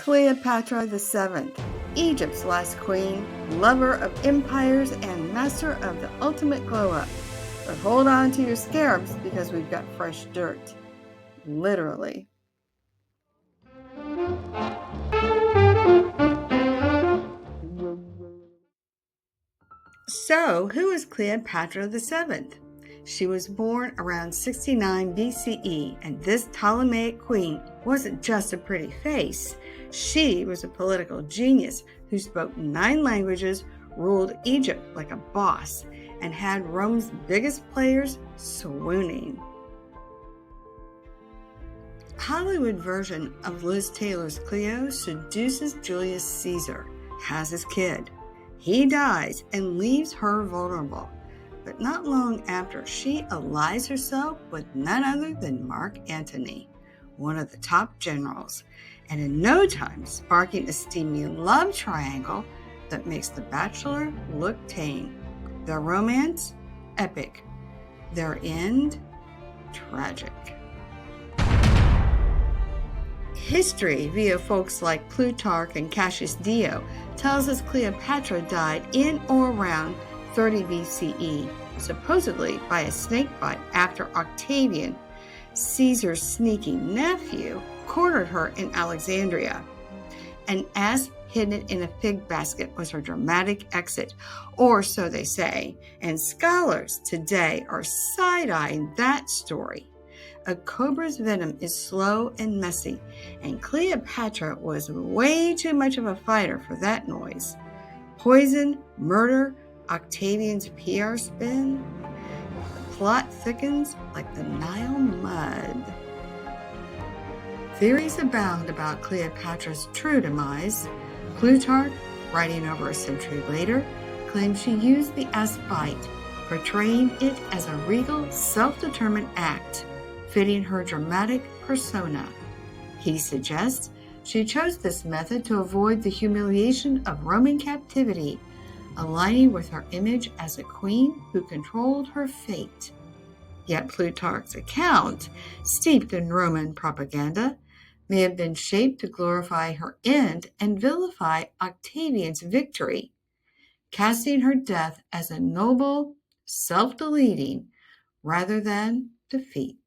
Cleopatra VII, Egypt's last queen, lover of empires, and master of the ultimate glow-up. But hold on to your scarabs because we've got fresh dirt. Literally. So, who is Cleopatra VII? She was born around 69 BCE, and this Ptolemaic queen wasn't just a pretty face. She was a political genius who spoke 9 languages, ruled Egypt like a boss, and had Rome's biggest players swooning. Hollywood version of Liz Taylor's Cleo seduces Julius Caesar, has his kid. He dies and leaves her vulnerable. But not long after, she allies herself with none other than Mark Antony, one of the top generals, and in no time sparking a steamy love triangle that makes The Bachelor look tame. Their romance? Epic. Their end? Tragic. History, via folks like Plutarch and Cassius Dio, tells us Cleopatra died in or around 30 BCE, supposedly by a snake bite after Octavian, Caesar's sneaky nephew, cornered her in Alexandria. An ass hidden in a fig basket was her dramatic exit, or so they say, and scholars today are side-eyeing that story. A cobra's venom is slow and messy, and Cleopatra was way too much of a fighter for that noise. Poison, murder, Octavian's PR spin. The plot thickens like the Nile mud. Theories abound about Cleopatra's true demise. Plutarch, writing over a century later, claims she used the ass bite, portraying it as a regal, self-determined act, fitting her dramatic persona. He suggests she chose this method to avoid the humiliation of Roman captivity, aligning with her image as a queen who controlled her fate. Yet Plutarch's account, steeped in Roman propaganda, may have been shaped to glorify her end and vilify Octavian's victory, casting her death as a noble, self-deleting rather than defeat.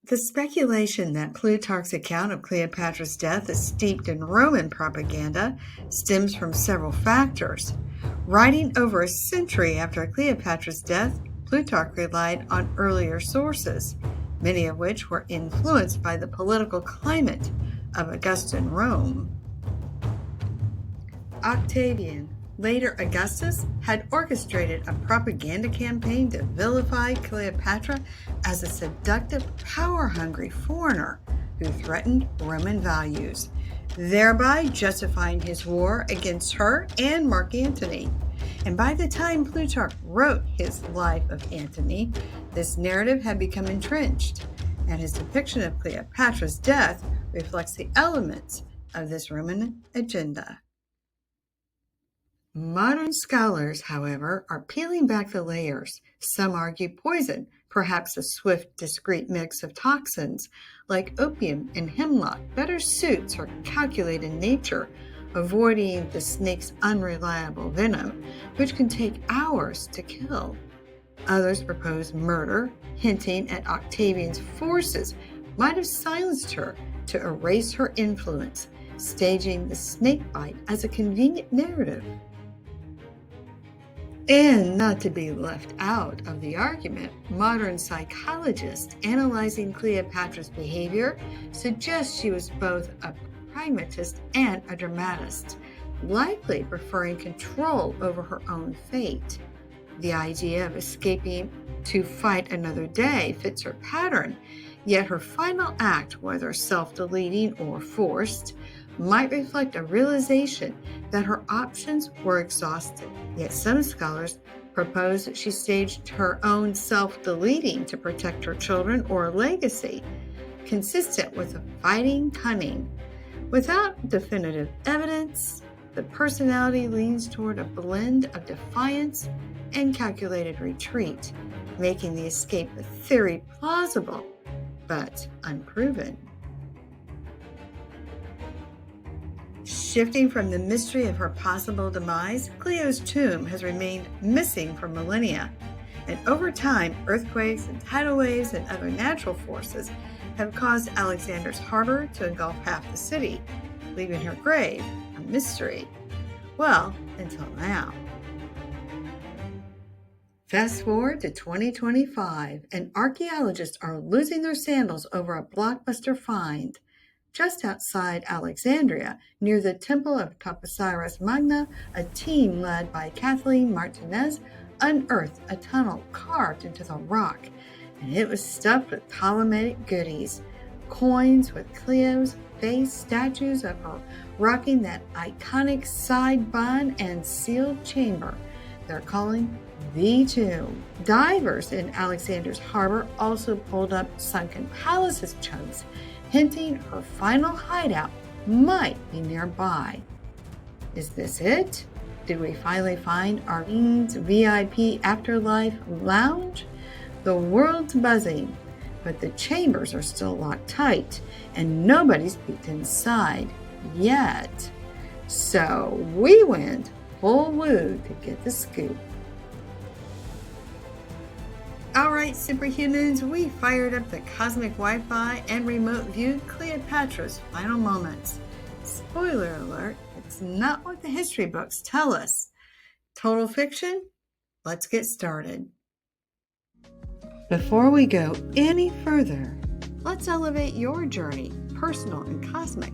The speculation that Plutarch's account of Cleopatra's death is steeped in Roman propaganda stems from several factors. Writing over a century after Cleopatra's death, Plutarch relied on earlier sources, many of which were influenced by the political climate of Augustan Rome. Octavian, later Augustus, had orchestrated a propaganda campaign to vilify Cleopatra as a seductive, power-hungry foreigner who threatened Roman values, thereby justifying his war against her and Mark Antony. And by the time Plutarch wrote his Life of Antony, this narrative had become entrenched, and his depiction of Cleopatra's death reflects the elements of this Roman agenda. Modern scholars, however, are peeling back the layers. Some argue poison, perhaps a swift, discreet mix of toxins like opium and hemlock, better suits her calculated nature, avoiding the snake's unreliable venom, which can take hours to kill. Others propose murder, hinting at Octavian's forces might have silenced her to erase her influence, staging the snake bite as a convenient narrative. And not to be left out of the argument, modern psychologists analyzing Cleopatra's behavior suggest she was both a pragmatist and a dramatist, likely preferring control over her own fate. The idea of escaping to fight another day fits her pattern, yet her final act, whether self-deleting or forced, might reflect a realization that her options were exhausted. Yet some scholars propose that she staged her own self-deleting to protect her children or legacy, consistent with a fighting cunning. Without definitive evidence, the personality leans toward a blend of defiance and calculated retreat, making the escape theory plausible but unproven. Shifting from the mystery of her possible demise, Cleo's tomb has remained missing for millennia. And over time, earthquakes and tidal waves and other natural forces have caused Alexander's harbor to engulf half the city, leaving her grave a mystery. Well, until now. Fast forward to 2025, and archaeologists are losing their sandals over a blockbuster find. Just outside Alexandria, near the Temple of Toposiris Magna, a team led by Kathleen Martinez unearthed a tunnel carved into the rock, and it was stuffed with Ptolemaic goodies, coins with Cleo's face, statues of her rocking that iconic side bun, and sealed chamber they're calling the tomb. Divers in Alexander's harbor also pulled up sunken palaces chunks, hinting her final hideout might be nearby. Is this it? Did we finally find our VIP afterlife lounge? The world's buzzing, but the chambers are still locked tight, and nobody's peeked inside yet. So we went full woo to get the scoop. Alright, superhumans, we fired up the cosmic Wi-Fi and remote viewed Cleopatra's final moments. Spoiler alert, it's not what the history books tell us. Total fiction? Let's get started. Before we go any further, let's elevate your journey, personal and cosmic.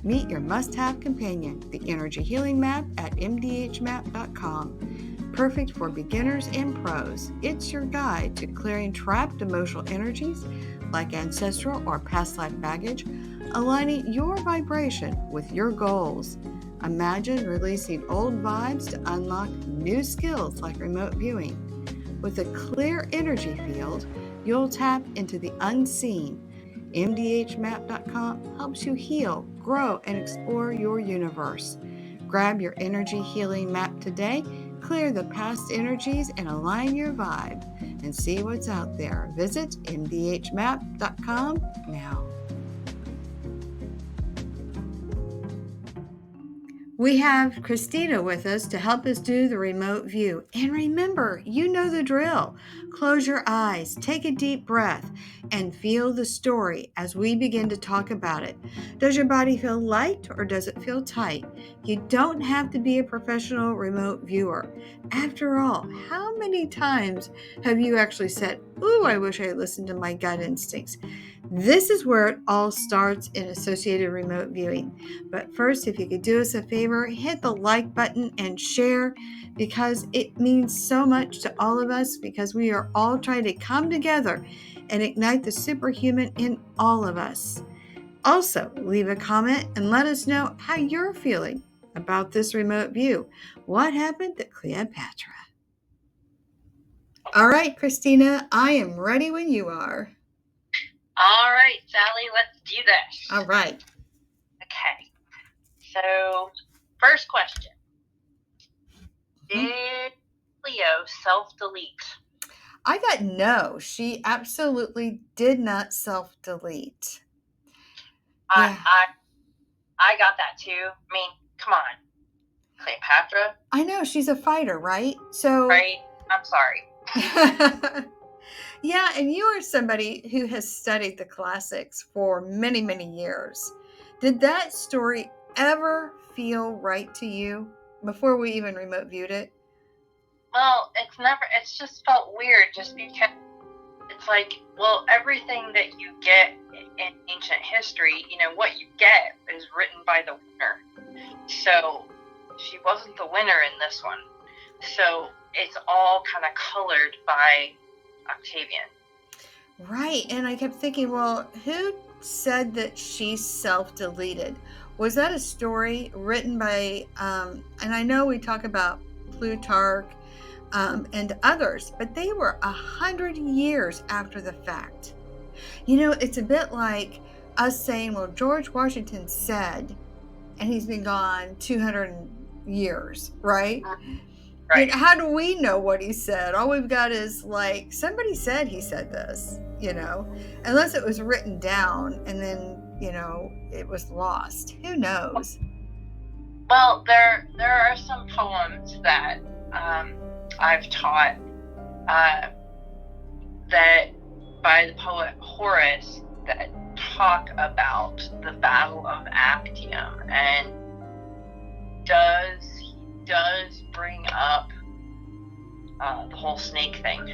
Meet your must-have companion, the Energy Healing Map at mdhmap.com. Perfect for beginners and pros, it's your guide to clearing trapped emotional energies like ancestral or past life baggage, aligning your vibration with your goals. Imagine releasing old vibes to unlock new skills like remote viewing. With a clear energy field, you'll tap into the unseen. mdhmap.com helps you heal, grow, and explore your universe. Grab your energy healing map today, clear the past energies, and align your vibe, and see what's out there. Visit mdhmap.com now. We have Christina with us to help us do the remote view. And remember, you know the drill. Close your eyes, take a deep breath, and feel the story as we begin to talk about it. Does your body feel light or does it feel tight? You don't have to be a professional remote viewer. After all, how many times have you actually said, "Ooh, I wish I listened to my gut instincts"? This is where it all starts in associated remote viewing. But first, if you could do us a favor, hit the like button and share, because it means so much to all of us, because we are all trying to come together and ignite the superhuman in all of us. Also, leave a comment and let us know how you're feeling about this remote view. What happened to Cleopatra? All right, Christina, I am ready when you are. All right, Sally, let's do this. All right. Okay. So, first question. Did Cleo self-delete? I got no. She absolutely did not self-delete. I got that too. I mean, come on. Cleopatra? I know, she's a fighter, right? So Right? I'm sorry. Yeah, and you are somebody who has studied the classics for many, many years. Did that story ever feel right to you before we even remote viewed it? Well, it's just felt weird just because it's like, well, everything that you get in ancient history, what you get is written by the winner. So she wasn't the winner in this one. So it's all kind of colored by Octavian. Right, and I kept thinking, well, who said that she self-deleted? Was that a story written by, and I know we talk about Plutarch and others, but they were 100 years after the fact. It's a bit like us saying, well, George Washington said, and he's been gone 200 years, right? Right. How do we know what he said? All we've got is like, somebody said he said this, unless it was written down and then, it was lost. Who knows? Well, there are some poems that I've taught that by the poet Horace that talk about the Battle of Actium, and he does bring up the whole snake thing.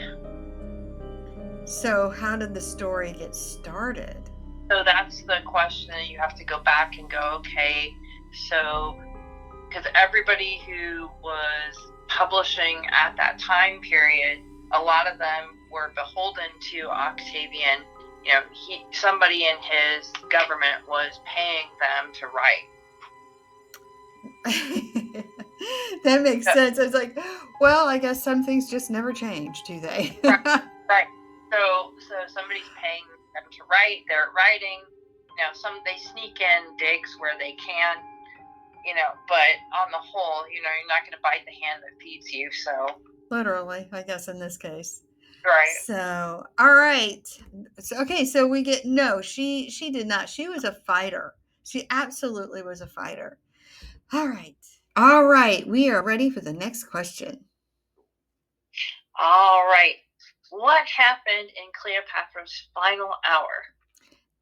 So how did the story get started? So that's the question that you have to go back and go, okay, so because everybody who was publishing at that time period, a lot of them were beholden to Octavian. You know, somebody in his government was paying them to write. That makes sense. I was like, well, I guess some things just never change, do they? Right. So somebody's paying them to write. They're writing. You know, they sneak in digs where they can. You know, but on the whole, you know, you're not going to bite the hand that feeds you. So literally, I guess in this case. Right. So, all right. So, okay, so we get no. She did not. She was a fighter. She absolutely was a fighter. All right. All right. We are ready for the next question. All right. What happened in Cleopatra's final hour?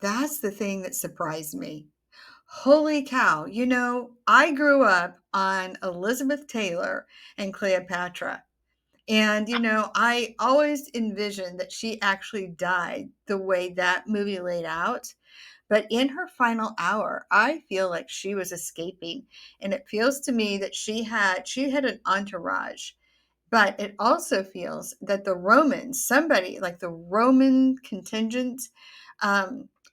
That's the thing that surprised me. Holy cow. You know, I grew up on Elizabeth Taylor and Cleopatra. And, you know, I always envisioned that she actually died the way that movie laid out. But in her final hour, I feel like she was escaping. And it feels to me that she had an entourage. But it also feels that the Romans, somebody like the Roman contingent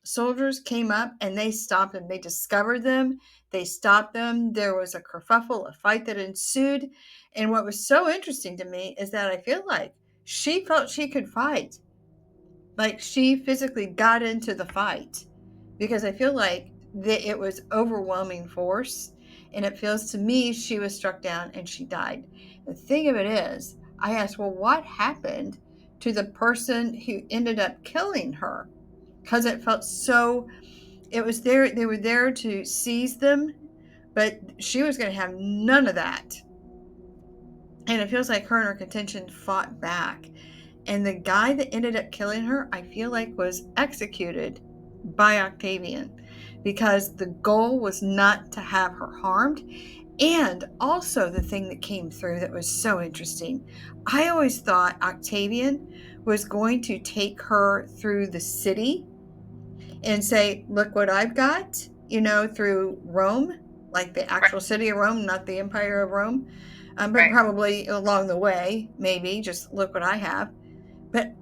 soldiers came up and they stopped them. They discovered them. They stopped them. There was a kerfuffle, a fight that ensued. And what was so interesting to me is that I feel like she felt she could fight. Like she physically got into the fight because I feel like it was overwhelming force. And it feels to me she was struck down and she died. The thing of it is, I asked, well, what happened to the person who ended up killing her? Because it felt so, it was there, they were there to seize them, but she was going to have none of that. And it feels like her and her contention fought back. And the guy that ended up killing her, I feel like was executed by Octavian because the goal was not to have her harmed. And also, the thing that came through that was so interesting, I always thought Octavian was going to take her through the city and say, look what I've got, you know, through Rome, like the actual city of Rome, not the Empire of Rome, but probably along the way, maybe just look what I have. But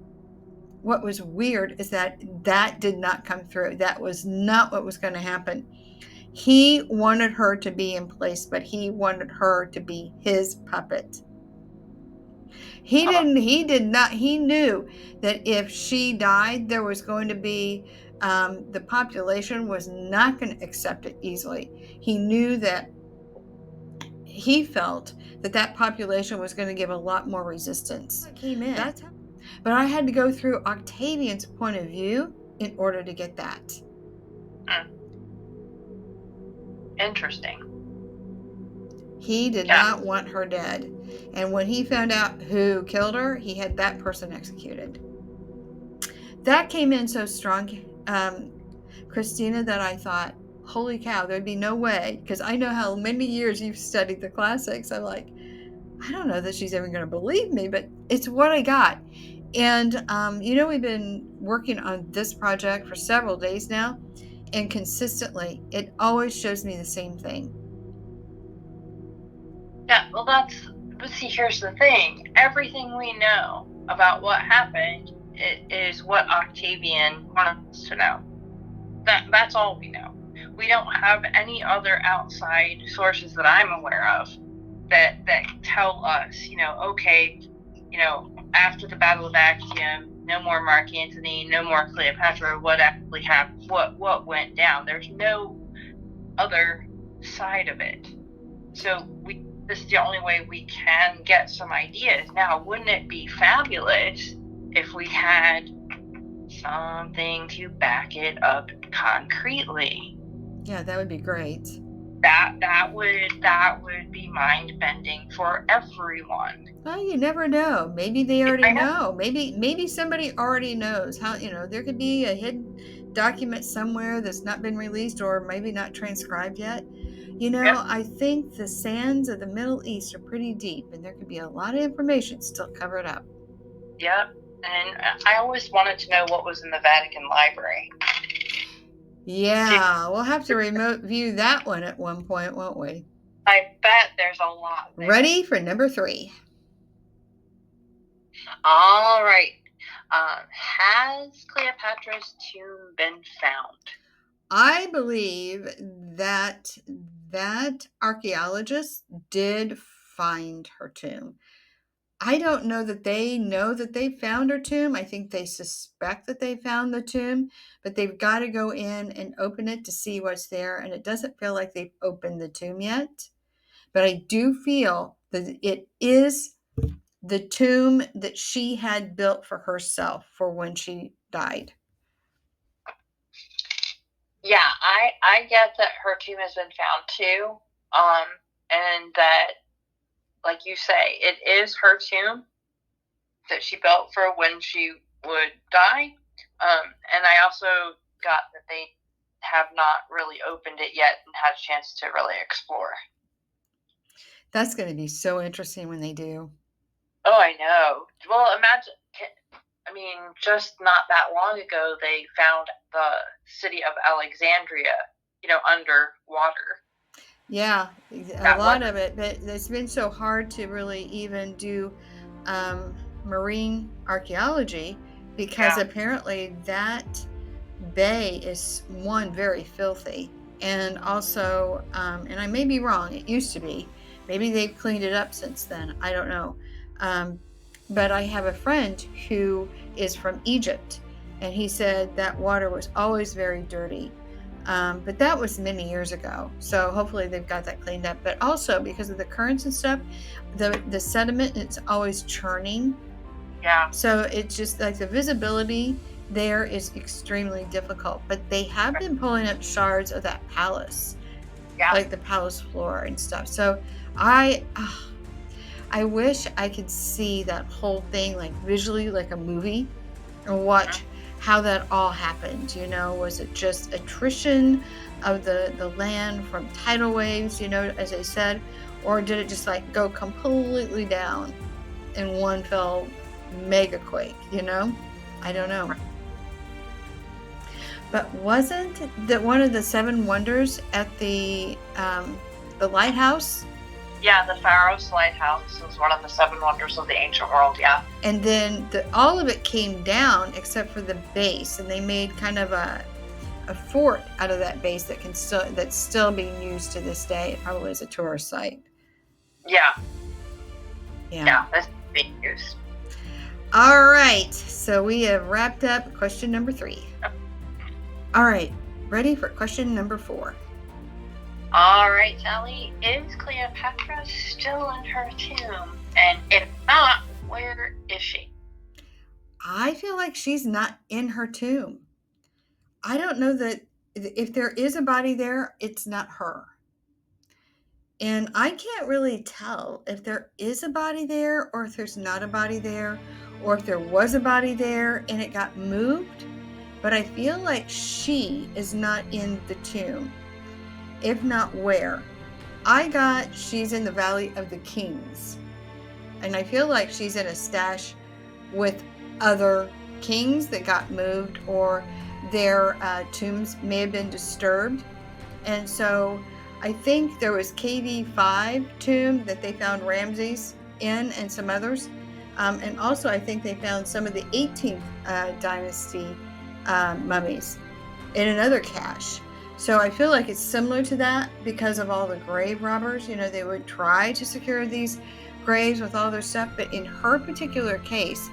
what was weird is that did not come through. That was not what was going to happen. He wanted her to be in place, but he wanted her to be his puppet. He knew that if she died, there was going to be, the population was not going to accept it easily. He felt that population was going to give a lot more resistance. I came in. But I had to go through Octavian's point of view in order to get that. Interesting. He did not want her dead. And when he found out who killed her, he had that person executed. That came in so strong, Christina, that I thought, holy cow, there'd be no way. Because I know how many years you've studied the classics. I'm like, I don't know that she's even going to believe me, but it's what I got. And, you know, we've been working on this project for several days now, and consistently, it always shows me the same thing. Yeah, well, but see, here's the thing. Everything we know about what happened is what Octavian wanted us to know. That's all we know. We don't have any other outside sources that I'm aware of that tell us, you know, okay, you know, after the Battle of Actium, no more Mark Antony, no more Cleopatra, what actually happened, what went down. There's no other side of it. So this is the only way we can get some ideas. Now, wouldn't it be fabulous if we had something to back it up concretely? Yeah, that would be great. that would be mind bending for everyone. Well, you never know. Maybe they already I know. know. Maybe somebody already knows how, there could be a hidden document somewhere that's not been released or maybe not transcribed yet. Yep. I think the sands of the Middle East are pretty deep and there could be a lot of information still covered up. Yep. And I always wanted to know what was in the Vatican Library. Yeah, we'll have to remote view that one at one point, won't we? I bet there's a lot there. Ready for number 3. All right. Has Cleopatra's tomb been found? I believe that archaeologist did find her tomb. I don't know that they found her tomb. I think they suspect that they found the tomb, but they've got to go in and open it to see what's there. And it doesn't feel like they've opened the tomb yet. But I do feel that it is the tomb that she had built for herself for when she died. Yeah, I get that her tomb has been found too. And that, like you say, it is her tomb that she built for when she would die. And I also got that they have not really opened it yet and had a chance to really explore. That's going to be so interesting when they do. Oh, I know. Well, imagine, just not that long ago, they found the city of Alexandria, underwater. Yeah, a lot of it. But it's been so hard to really even do marine archaeology because apparently that bay is, one, very filthy. And also, and I may be wrong, it used to be. Maybe they've cleaned it up since then. I don't know. But I have a friend who is from Egypt, and he said that water was always very dirty. But that was many years ago. So hopefully they've got that cleaned up. But also because of the currents and stuff, the sediment, it's always churning. Yeah. So it's just like the visibility there is extremely difficult. But they have been pulling up shards of that palace. Yeah. Like the palace floor and stuff. So I wish I could see that whole thing like visually, like a movie, and watch how that all happened. Was it just attrition of the land from tidal waves, as I said, or did it just like go completely down in one fell mega quake? I don't know. But wasn't that one of the 7 wonders at the lighthouse? Yeah, the Pharos Lighthouse was one of the 7 wonders of the ancient world, yeah. And then all of it came down except for the base, and they made kind of a fort out of that base that's still being used to this day, probably as a tourist site. Yeah. Yeah, that's being used. All right, so we have wrapped up question number 3. Yep. All right, ready for question number 4. All right, Sally, is Cleopatra still in her tomb? And if not, where is she? I feel like she's not in her tomb. I don't know that if there is a body there, it's not her. And I can't really tell if there is a body there or if there's not a body there, or if there was a body there and it got moved. But I feel like she is not in the tomb. If not, where? She's in the Valley of the Kings. And I feel like she's in a stash with other kings that got moved, or their tombs may have been disturbed. And so I think there was KV5 tomb that they found Ramses in, and some others. And also I think they found some of the 18th dynasty mummies in another cache. So I feel like it's similar to that because of all the grave robbers. They would try to secure these graves with all their stuff, but in her particular case,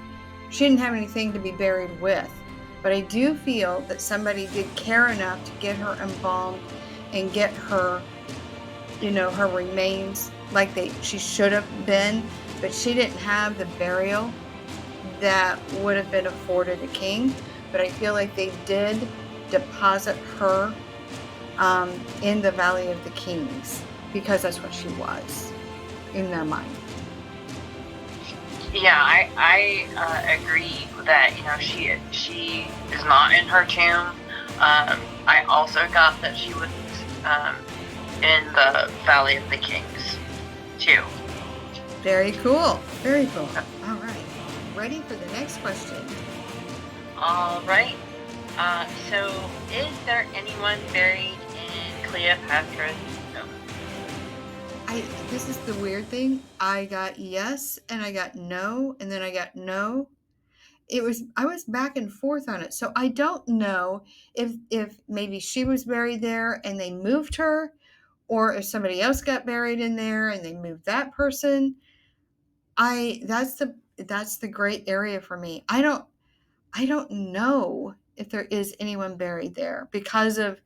she didn't have anything to be buried with. But I do feel that somebody did care enough to get her embalmed and get her, her remains like she should have been, but she didn't have the burial that would have been afforded a king. But I feel like they did deposit her in the Valley of the Kings, because that's what she was in their mind. Yeah, I agree that, you know, she is not in her tomb. I also got that she was in the Valley of the Kings too. Very cool. Very cool. All right. Ready for the next question? All right. So, is there anyone buried in Cleopatra's tomb? This is the weird thing. I got yes, and I got no, and then I got no. I was back and forth on it. So I don't know if maybe she was buried there and they moved her, or if somebody else got buried in there and they moved that person. That's the great area for me. I don't know if there is anyone buried there, because of,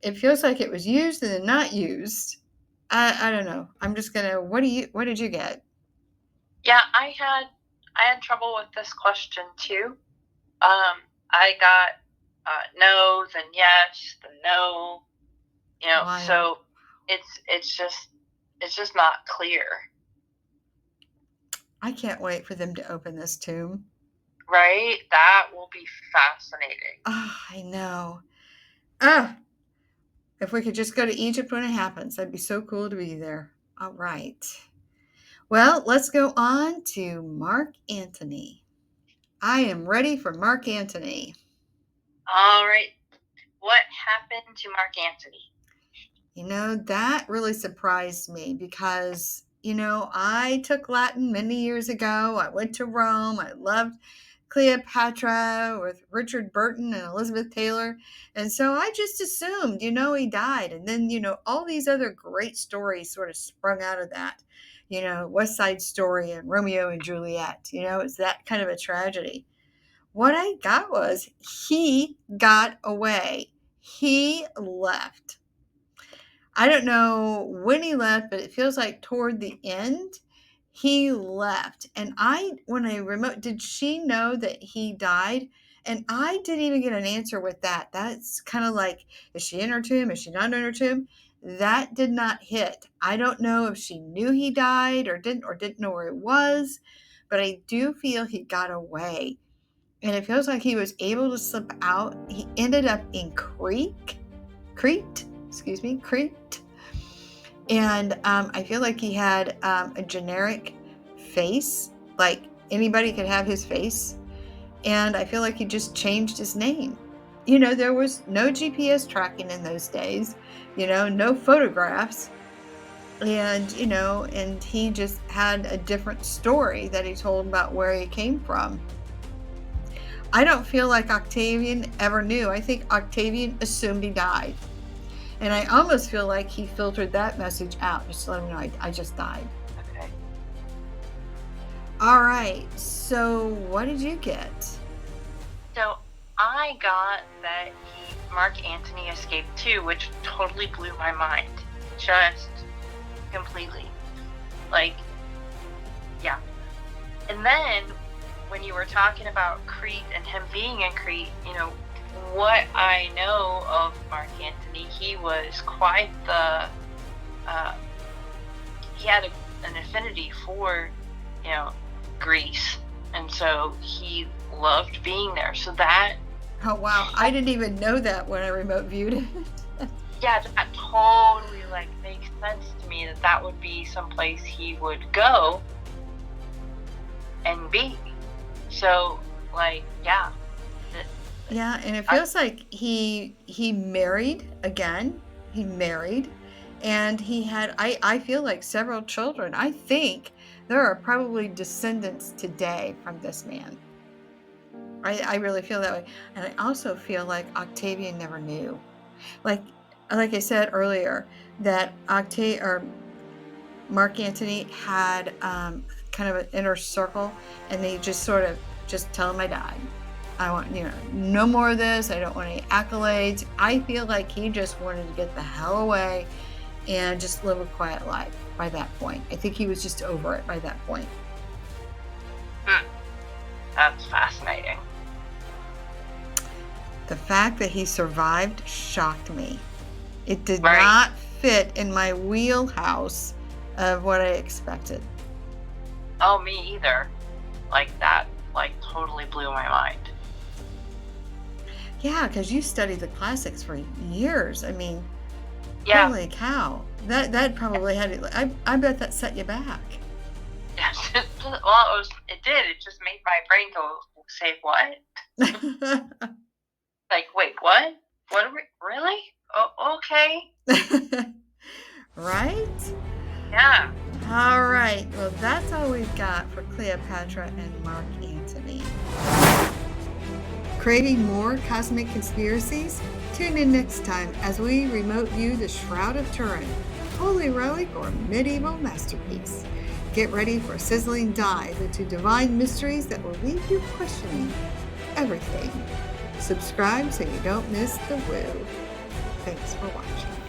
it feels like it was used and then not used. I don't know. I'm just gonna. What did you get? Yeah, I had trouble with this question too. I got no, then yes, then no. You know, Wild. so it's just not clear. I can't wait for them to open this tomb. Right? That will be fascinating. Oh, I know. If we could just go to Egypt when it happens, that'd be so cool to be there. All right. Well, let's go on to Mark Antony. I am ready for Mark Antony. All right. What happened to Mark Antony? You know, that really surprised me because, you know, I took Latin many years ago. I went to Rome. I loved Cleopatra with Richard Burton and Elizabeth Taylor. And so I just assumed, you know, he died. And then, you know, all these other great stories sort of sprung out of that. You know, West Side Story and Romeo and Juliet. You know, it's that kind of a tragedy. What I got was he got away. He left. I don't know when he left, but it feels like toward the end he left. And did she know that he died? And I didn't even get an answer with that. That's kind of like, is she in her tomb? Is she not in her tomb? That did not hit. I don't know if she knew he died or didn't know where it was, but I do feel he got away. And it feels like he was able to slip out. He ended up in Crete. And I feel like he had a generic face, like anybody could have his face. And I feel like he just changed his name. You know, there was no GPS tracking in those days, you know, no photographs. And, you know, and he just had a different story that he told about where he came from. I don't feel like Octavian ever knew. I think Octavian assumed he died. And I almost feel like he filtered that message out, just to let him know I just died. Okay. All right. So what did you get? So I got that Mark Antony escaped too, which totally blew my mind. Just completely. Like, yeah. And then when you were talking about Crete and him being in Crete, you know, what I know of Mark Antony, he was quite the, he had an affinity for, you know, Greece. And so he loved being there. So that... Oh, wow. I didn't even know that when I remote viewed it. Yeah, that totally, like, makes sense to me that would be someplace he would go and be. So, like, yeah. Yeah, and it feels like he married again. He married, and he had, I feel like, several children. I think there are probably descendants today from this man. I really feel that way. And I also feel like Octavian never knew. Like I said earlier, that Mark Antony had kind of an inner circle, and they just sort of just tell him I died. I want, you know, no more of this. I don't want any accolades. I feel like he just wanted to get the hell away and just live a quiet life by that point. I think he was just over it by that point. That's fascinating. The fact that he survived shocked me. It did Right. not fit in my wheelhouse of what I expected. Oh, me either. Like that, like totally blew my mind. Yeah, because you studied the classics for years. I mean, Yeah. holy cow. That probably had it. I bet that set you back. Well, it did. It just made my brain go, say what? Like, wait, what? What are we, really? Oh, okay. Right? Yeah. All right. Well, that's all we've got for Cleopatra and Mark Antony. Craving more cosmic conspiracies? Tune in next time as we remote view the Shroud of Turin, holy relic or medieval masterpiece. Get ready for a sizzling dive into divine mysteries that will leave you questioning everything. Subscribe so you don't miss the woo. Thanks for watching.